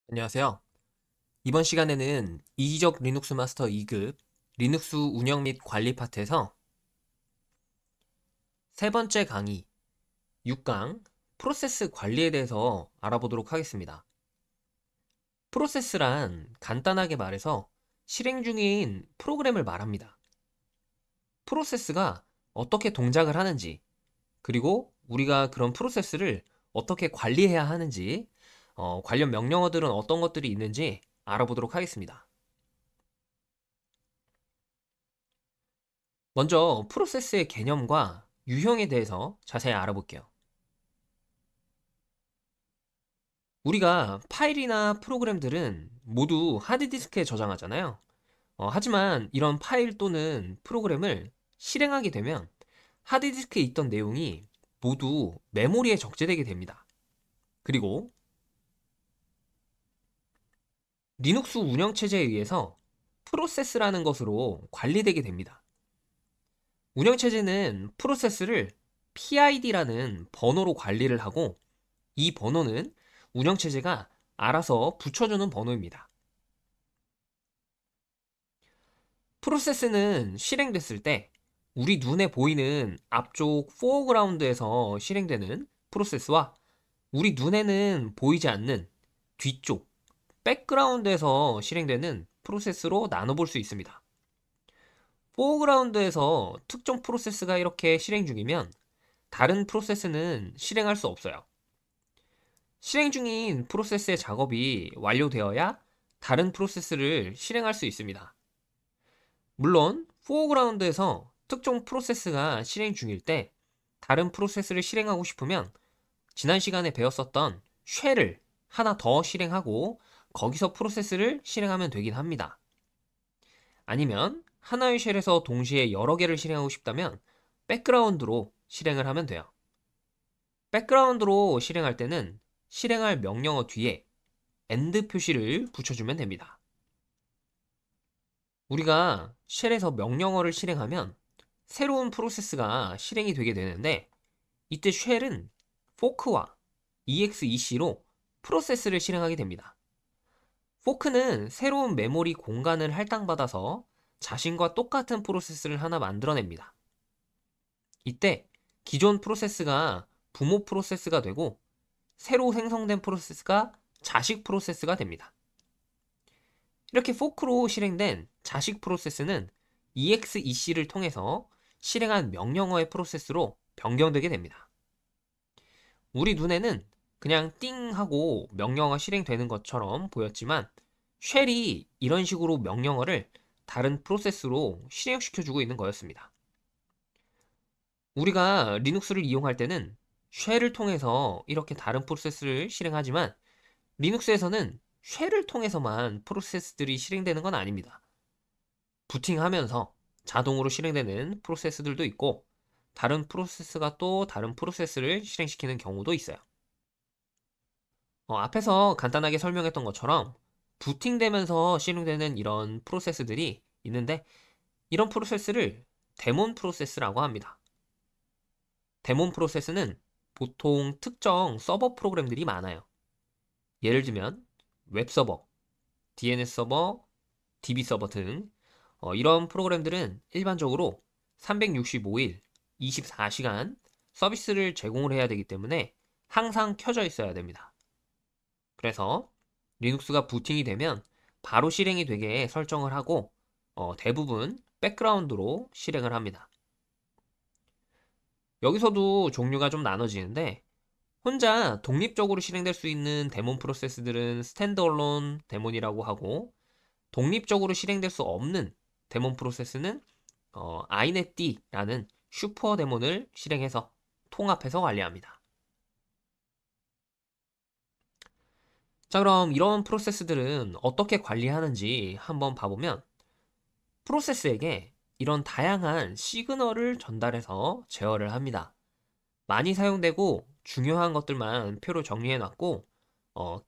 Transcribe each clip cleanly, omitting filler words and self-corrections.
안녕하세요. 이번 시간에는 이지적 리눅스 마스터 2급 리눅스 운영 및 관리 파트에서 세 번째 강의 6강 프로세스 관리에 대해서 알아보도록 하겠습니다. 프로세스란 간단하게 말해서 실행 중인 프로그램을 말합니다. 프로세스가 어떻게 동작을 하는지, 그리고 우리가 그런 프로세스를 어떻게 관리해야 하는지, 관련 명령어들은 어떤 것들이 있는지 알아보도록 하겠습니다. 먼저 프로세스의 개념과 유형에 대해서 자세히 알아볼게요. 우리가 파일이나 프로그램들은 모두 하드디스크에 저장하잖아요. 하지만 이런 파일 또는 프로그램을 실행하게 되면 하드디스크에 있던 내용이 모두 메모리에 적재되게 됩니다. 그리고 리눅스 운영체제에 의해서 프로세스라는 것으로 관리되게 됩니다. 운영체제는 프로세스를 PID라는 번호로 관리를 하고, 이 번호는 운영체제가 알아서 붙여주는 번호입니다. 프로세스는 실행됐을 때 우리 눈에 보이는 앞쪽 포어그라운드에서 실행되는 프로세스와 우리 눈에는 보이지 않는 뒤쪽 백그라운드에서 실행되는 프로세스로 나눠볼 수 있습니다. 포어그라운드에서 특정 프로세스가 이렇게 실행 중이면 다른 프로세스는 실행할 수 없어요. 실행 중인 프로세스의 작업이 완료되어야 다른 프로세스를 실행할 수 있습니다. 물론 포어그라운드에서 특정 프로세스가 실행 중일 때 다른 프로세스를 실행하고 싶으면 지난 시간에 배웠었던 쉘을 하나 더 실행하고 거기서 프로세스를 실행하면 되긴 합니다. 아니면 하나의 쉘에서 동시에 여러 개를 실행하고 싶다면 백그라운드로 실행을 하면 돼요. 백그라운드로 실행할 때는 실행할 명령어 뒤에 AND 표시를 붙여주면 됩니다. 우리가 쉘에서 명령어를 실행하면 새로운 프로세스가 실행이 되게 되는데, 이때 쉘은 포크와 exec로 프로세스를 실행하게 됩니다. 포크는 새로운 메모리 공간을 할당받아서 자신과 똑같은 프로세스를 하나 만들어냅니다. 이때 기존 프로세스가 부모 프로세스가 되고 새로 생성된 프로세스가 자식 프로세스가 됩니다. 이렇게 포크로 실행된 자식 프로세스는 exec를 통해서 실행한 명령어의 프로세스로 변경되게 됩니다. 우리 눈에는 그냥 띵 하고 명령어가 실행되는 것처럼 보였지만 쉘이 이런 식으로 명령어를 다른 프로세스로 실행시켜주고 있는 거였습니다. 우리가 리눅스를 이용할 때는 쉘을 통해서 이렇게 다른 프로세스를 실행하지만 리눅스에서는 쉘을 통해서만 프로세스들이 실행되는 건 아닙니다. 부팅하면서 자동으로 실행되는 프로세스들도 있고 다른 프로세스가 또 다른 프로세스를 실행시키는 경우도 있어요. 앞에서 간단하게 설명했던 것처럼 부팅되면서 실행되는 이런 프로세스들이 있는데 이런 프로세스를 데몬 프로세스라고 합니다. 데몬 프로세스는 보통 특정 서버 프로그램들이 많아요. 예를 들면 웹서버, DNS 서버, DB 서버 등 이런 프로그램들은 일반적으로 365일, 24시간 서비스를 제공을 해야 되기 때문에 항상 켜져 있어야 됩니다. 그래서 리눅스가 부팅이 되면 바로 실행이 되게 설정을 하고 대부분 백그라운드로 실행을 합니다. 여기서도 종류가 좀 나눠지는데 혼자 독립적으로 실행될 수 있는 데몬 프로세스들은 스탠드얼론 데몬이라고 하고, 독립적으로 실행될 수 없는 데몬 프로세스는 inetD라는 슈퍼 데몬을 실행해서 통합해서 관리합니다. 자, 그럼 이런 프로세스들은 어떻게 관리하는지 한번 봐보면 프로세스에게 이런 다양한 시그널을 전달해서 제어를 합니다. 많이 사용되고 중요한 것들만 표로 정리해 놨고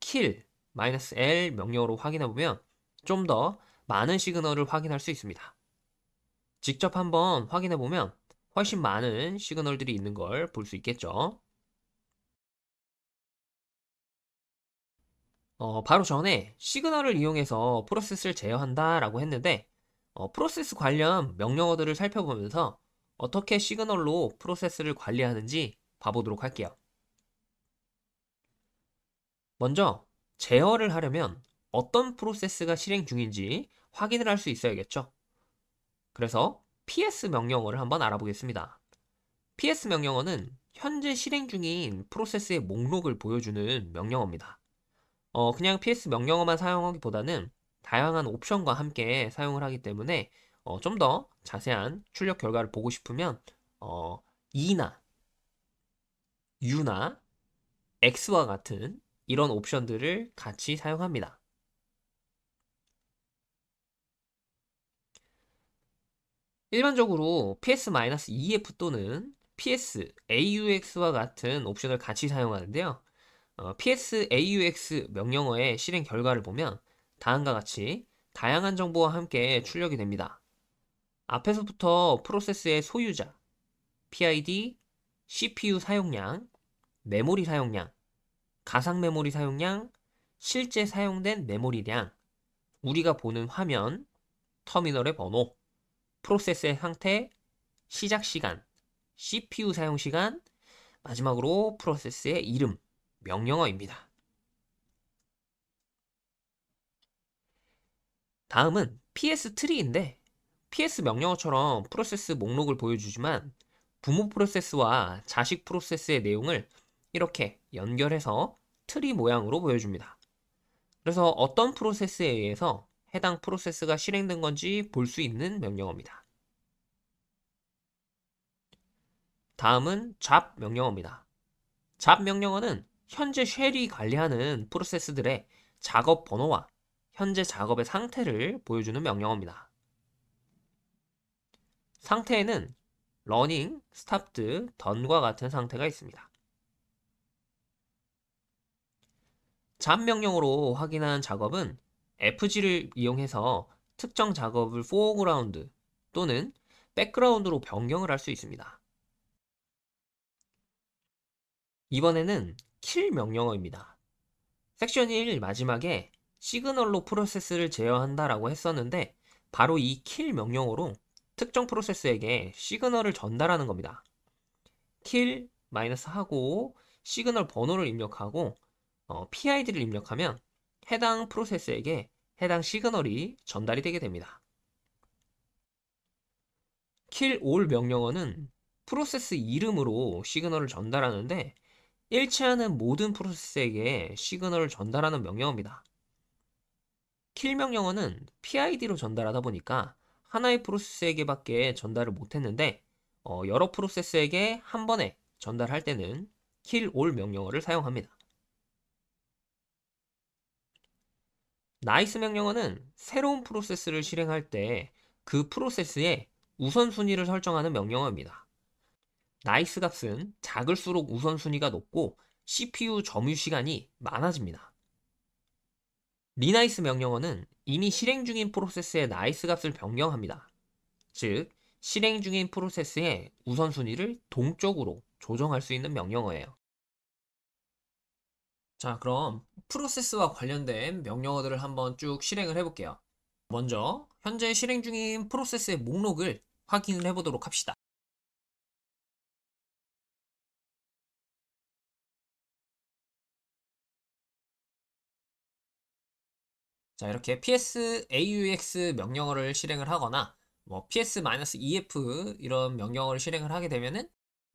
kill, -l 명령어로 확인해 보면 좀 더 많은 시그널을 확인할 수 있습니다. 직접 한번 확인해 보면 훨씬 많은 시그널들이 있는 걸 볼 수 있겠죠. 바로 전에 시그널을 이용해서 프로세스를 제어한다라고 했는데, 프로세스 관련 명령어들을 살펴보면서 어떻게 시그널로 프로세스를 관리하는지 봐보도록 할게요. 먼저 제어를 하려면 어떤 프로세스가 실행 중인지 확인을 할 수 있어야겠죠. 그래서 PS 명령어를 한번 알아보겠습니다. PS 명령어는 현재 실행 중인 프로세스의 목록을 보여주는 명령어입니다. 그냥 PS 명령어만 사용하기보다는 다양한 옵션과 함께 사용을 하기 때문에 좀 더 자세한 출력 결과를 보고 싶으면 E나 U나 X와 같은 이런 옵션들을 같이 사용합니다. 일반적으로 PS-EF 또는 PS-AUX와 같은 옵션을 같이 사용하는데요. PS-AUX 명령어의 실행 결과를 보면 다음과 같이 다양한 정보와 함께 출력이 됩니다. 앞에서부터 프로세스의 소유자, PID, CPU 사용량, 메모리 사용량, 가상 메모리 사용량, 실제 사용된 메모리량, 우리가 보는 화면, 터미널의 번호, 프로세스의 상태, 시작 시간, CPU 사용 시간, 마지막으로 프로세스의 이름, 명령어입니다. 다음은 PS 트리인데 PS 명령어처럼 프로세스 목록을 보여주지만 부모 프로세스와 자식 프로세스의 내용을 이렇게 연결해서 트리 모양으로 보여줍니다. 그래서 어떤 프로세스에 의해서 해당 프로세스가 실행된 건지 볼 수 있는 명령어입니다. 다음은 잡 명령어입니다. 잡 명령어는 현재 쉘이 관리하는 프로세스들의 작업 번호와 현재 작업의 상태를 보여주는 명령어입니다. 상태에는 running, stopped, done과 같은 상태가 있습니다. 잡 명령어로 확인한 작업은 FG를 이용해서 특정 작업을 foreground 또는 background로 변경을 할 수 있습니다. 이번에는 kill 명령어입니다. 섹션 1 마지막에 시그널로 프로세스를 제어한다라고 했었는데 바로 이 kill 명령어로 특정 프로세스에게 시그널을 전달하는 겁니다. kill 하고 시그널 번호를 입력하고 PID를 입력하면 해당 프로세스에게 해당 시그널이 전달이 되게 됩니다. kill all 명령어는 프로세스 이름으로 시그널을 전달하는데 일치하는 모든 프로세스에게 시그널을 전달하는 명령어입니다. kill 명령어는 PID로 전달하다 보니까 하나의 프로세스에게밖에 전달을 못했는데 여러 프로세스에게 한 번에 전달할 때는 kill all 명령어를 사용합니다. nice 명령어는 새로운 프로세스를 실행할 때 그 프로세스의 우선순위를 설정하는 명령어입니다. nice 값은 작을수록 우선순위가 높고 CPU 점유 시간이 많아집니다. renice 명령어는 이미 실행 중인 프로세스의 nice 값을 변경합니다. 즉, 실행 중인 프로세스의 우선순위를 동쪽으로 조정할 수 있는 명령어예요. 자, 그럼 프로세스와 관련된 명령어들을 한번 쭉 실행을 해볼게요. 먼저 현재 실행 중인 프로세스의 목록을 확인을 해보도록 합시다. 자, 이렇게 PS-AUX 명령어를 실행을 하거나 PS-EF 이런 명령어를 실행을 하게 되면은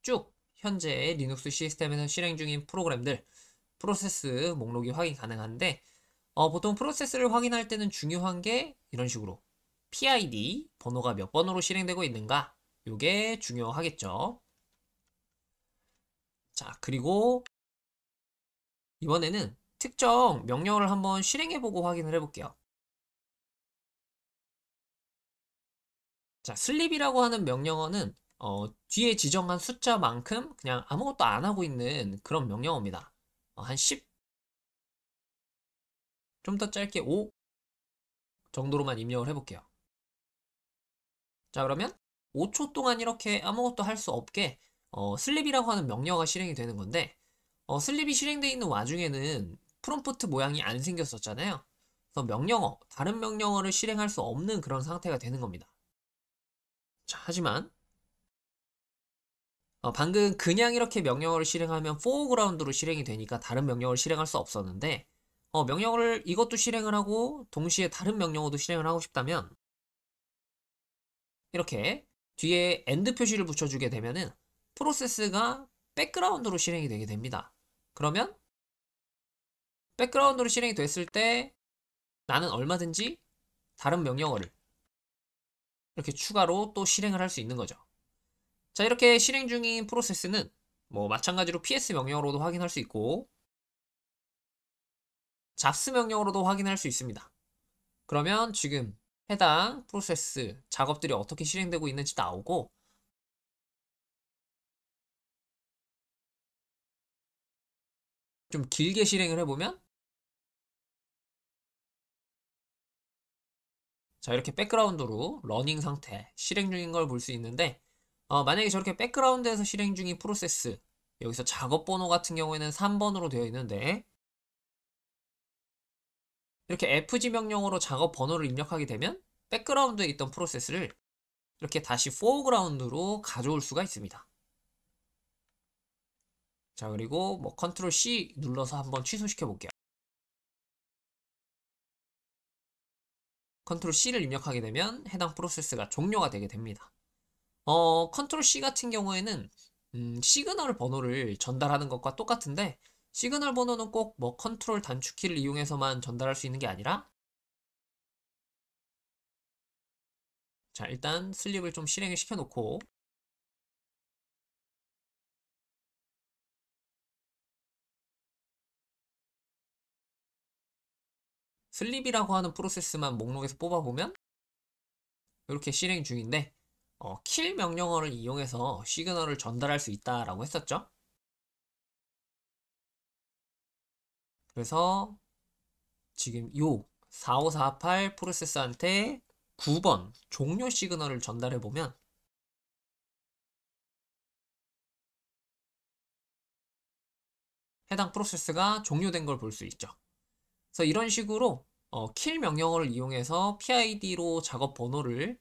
쭉 현재 리눅스 시스템에서 실행 중인 프로그램들 프로세스 목록이 확인 가능한데 보통 프로세스를 확인할 때는 중요한 게 이런 식으로 PID 번호가 몇 번으로 실행되고 있는가 요게 중요하겠죠. 자, 그리고 이번에는 특정 명령어를 한번 실행해보고 확인을 해볼게요. 자, 슬립이라고 하는 명령어는 뒤에 지정한 숫자만큼 그냥 아무것도 안 하고 있는 그런 명령어입니다. 한 10, 좀 더 짧게 5 정도로만 입력을 해볼게요. 자, 그러면 5초 동안 이렇게 아무것도 할 수 없게 슬립이라고 하는 명령어가 실행이 되는 건데 슬립이 실행되어 있는 와중에는 프롬프트 모양이 안 생겼었잖아요. 그래서 명령어, 다른 명령어를 실행할 수 없는 그런 상태가 되는 겁니다. 자, 하지만 방금 그냥 이렇게 명령어를 실행하면 foreground로 실행이 되니까 다른 명령어를 실행할 수 없었는데 명령어를 이것도 실행을 하고 동시에 다른 명령어도 실행을 하고 싶다면 이렇게 뒤에 end 표시를 붙여주게 되면은 프로세스가 백그라운드로 실행이 되게 됩니다. 그러면 백그라운드로 실행이 됐을 때 나는 얼마든지 다른 명령어를 이렇게 추가로 또 실행을 할 수 있는 거죠. 자, 이렇게 실행 중인 프로세스는 뭐 마찬가지로 ps 명령어로도 확인할 수 있고 잡스 명령어로도 확인할 수 있습니다. 그러면 지금 해당 프로세스 작업들이 어떻게 실행되고 있는지 나오고 좀 길게 실행을 해보면 자, 이렇게 백그라운드로 러닝 상태 실행 중인 걸 볼 수 있는데 만약에 저렇게 백그라운드에서 실행 중인 프로세스 여기서 작업 번호 같은 경우에는 3번으로 되어 있는데 이렇게 fg 명령어로 작업 번호를 입력하게 되면 백그라운드에 있던 프로세스를 이렇게 다시 foreground로 가져올 수가 있습니다. 자, 그리고 뭐 컨트롤 C 눌러서 한번 취소시켜 볼게요. 컨트롤 C를 입력하게 되면 해당 프로세스가 종료가 되게 됩니다. 컨트롤 C 같은 경우에는 시그널 번호를 전달하는 것과 똑같은데 시그널 번호는 꼭 뭐 컨트롤 단축키를 이용해서만 전달할 수 있는 게 아니라 자, 일단 슬립을 좀 실행을 시켜 놓고 슬립이라고 하는 프로세스만 목록에서 뽑아보면 이렇게 실행 중인데 킬 명령어를 이용해서 시그널을 전달할 수 있다라고 했었죠. 그래서 지금 요 4548 프로세스한테 9번 종료 시그널을 전달해 보면 해당 프로세스가 종료된 걸 볼 수 있죠. 그래서 이런 식으로 킬 명령어를 이용해서 PID로 작업 번호를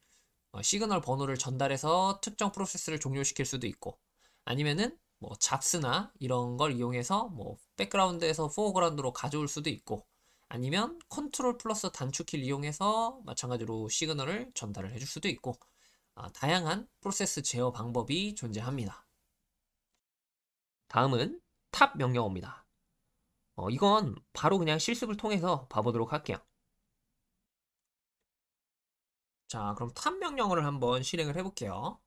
시그널 번호를 전달해서 특정 프로세스를 종료시킬 수도 있고 아니면은 뭐 잡스나 이런 걸 이용해서 뭐 백그라운드에서 포어그라운드로 가져올 수도 있고 아니면 컨트롤 플러스 단축키를 이용해서 마찬가지로 시그널을 전달을 해줄 수도 있고 다양한 프로세스 제어 방법이 존재합니다. 다음은 탑 명령어입니다. 이건 바로 그냥 실습을 통해서 봐보도록 할게요. 자, 그럼 탑 명령어를 한번 실행을 해볼게요.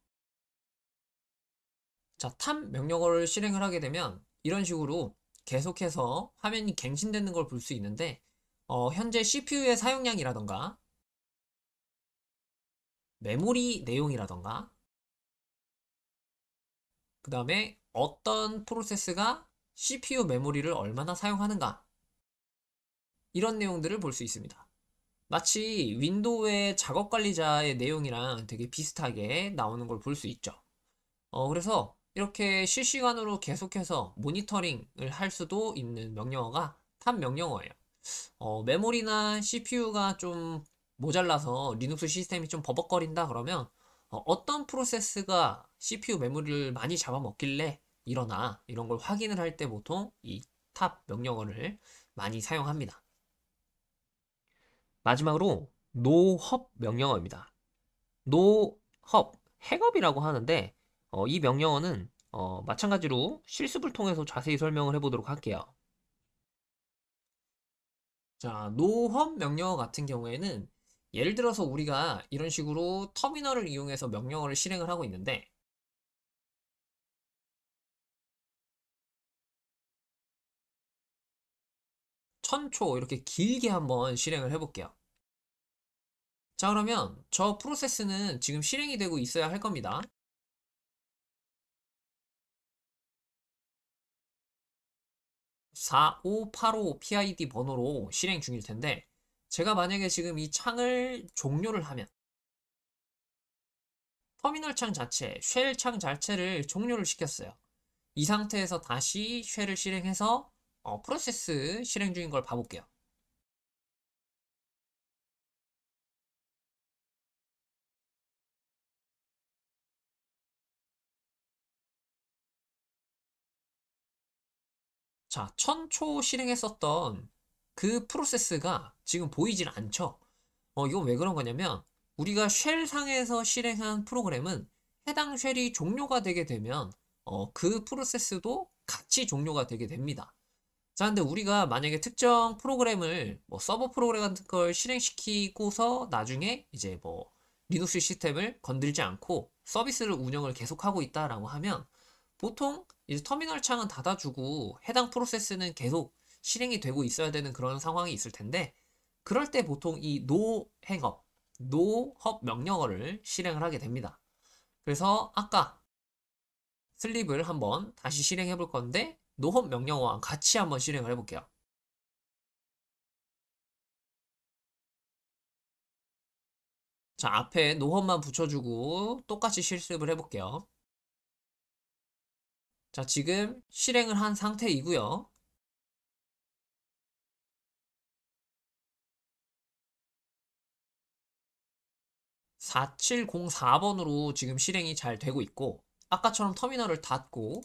자, 탑 명령어를 실행을 하게 되면 이런 식으로 계속해서 화면이 갱신되는 걸 볼 수 있는데 현재 CPU의 사용량이라던가 메모리 내용이라던가 그 다음에 어떤 프로세스가 CPU 메모리를 얼마나 사용하는가 이런 내용들을 볼 수 있습니다. 마치 윈도우의 작업 관리자의 내용이랑 되게 비슷하게 나오는 걸 볼 수 있죠. 그래서 이렇게 실시간으로 계속해서 모니터링을 할 수도 있는 명령어가 탑 명령어예요. 메모리나 CPU가 좀 모자라서 리눅스 시스템이 좀 버벅거린다 그러면 어떤 프로세스가 CPU 메모리를 많이 잡아먹길래 일어나 이런 걸 확인을 할 때 보통 이 탑 명령어를 많이 사용합니다. 마지막으로 노헙 명령어입니다. 노헙, 핵업이라고 하는데 이 명령어는 마찬가지로 실습을 통해서 자세히 설명을 해보도록 할게요. 자, 노헙 명령어 같은 경우에는 예를 들어서 우리가 이런 식으로 터미널을 이용해서 명령어를 실행을 하고 있는데 천초 이렇게 길게 한번 실행을 해볼게요. 자, 그러면 저 프로세스는 지금 실행이 되고 있어야 할 겁니다. 4585 PID 번호로 실행 중일 텐데 제가 만약에 지금 이 창을 종료를 하면 터미널 창 자체, 쉘 창 자체를 종료를 시켰어요. 이 상태에서 다시 쉘을 실행해서 프로세스 실행 중인 걸 봐볼게요. 자, 1000초 실행했었던 그 프로세스가 지금 보이질 않죠? 이건 왜 그런 거냐면 우리가 쉘 상에서 실행한 프로그램은 해당 쉘이 종료가 되게 되면 그 프로세스도 같이 종료가 되게 됩니다. 자, 근데 우리가 만약에 특정 프로그램을 뭐 서버 프로그램 같은 걸 실행시키고서 나중에 이제 뭐 리눅스 시스템을 건들지 않고 서비스를 운영을 계속하고 있다라고 하면 보통 이제 터미널 창은 닫아주고 해당 프로세스는 계속 실행이 되고 있어야 되는 그런 상황이 있을 텐데 그럴 때 보통 이 노헙 명령어를 실행을 하게 됩니다. 그래서 아까 슬립을 한번 다시 실행해 볼 건데 노헙 명령어와 같이 한번 실행을 해볼게요. 자, 앞에 노헙만 붙여주고 똑같이 실습을 해볼게요. 자, 지금 실행을 한 상태이고요. 4704번으로 지금 실행이 잘 되고 있고 아까처럼 터미널을 닫고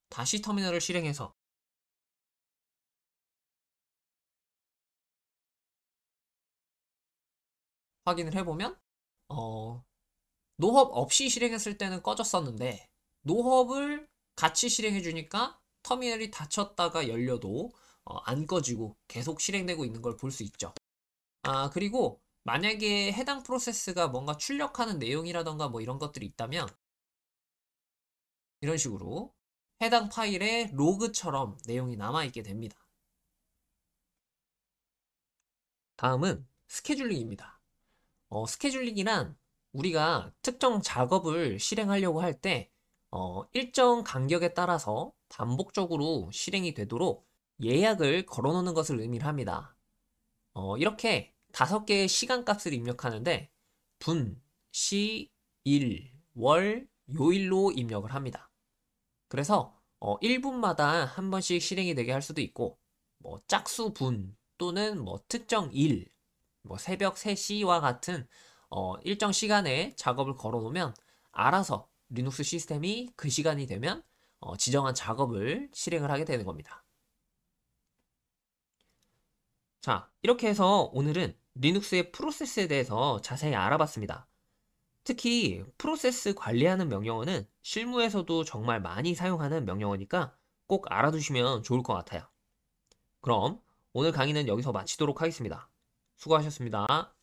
다시 터미널을 실행해서 확인을 해보면 노헙 없이 실행했을 때는 꺼졌었는데 노헙을 같이 실행해 주니까 터미널이 닫혔다가 열려도 안 꺼지고 계속 실행되고 있는 걸 볼 수 있죠. 그리고 만약에 해당 프로세스가 뭔가 출력하는 내용이라던가 뭐 이런 것들이 있다면 이런 식으로 해당 파일에 로그처럼 내용이 남아있게 됩니다. 다음은 스케줄링입니다. 스케줄링이란 우리가 특정 작업을 실행하려고 할 때 일정 간격에 따라서 반복적으로 실행이 되도록 예약을 걸어놓는 것을 의미를 합니다. 이렇게 5개의 시간값을 입력하는데 분, 시, 일, 월, 요일로 입력을 합니다. 그래서 1분마다 한 번씩 실행이 되게 할 수도 있고 뭐 짝수 분 또는 뭐 특정 일, 뭐 새벽 3시와 같은 일정 시간에 작업을 걸어 놓으면 알아서 리눅스 시스템이 그 시간이 되면 지정한 작업을 실행을 하게 되는 겁니다. 자, 이렇게 해서 오늘은 리눅스의 프로세스에 대해서 자세히 알아봤습니다. 특히 프로세스 관리하는 명령어는 실무에서도 정말 많이 사용하는 명령어니까 꼭 알아두시면 좋을 것 같아요. 그럼 오늘 강의는 여기서 마치도록 하겠습니다. 수고하셨습니다.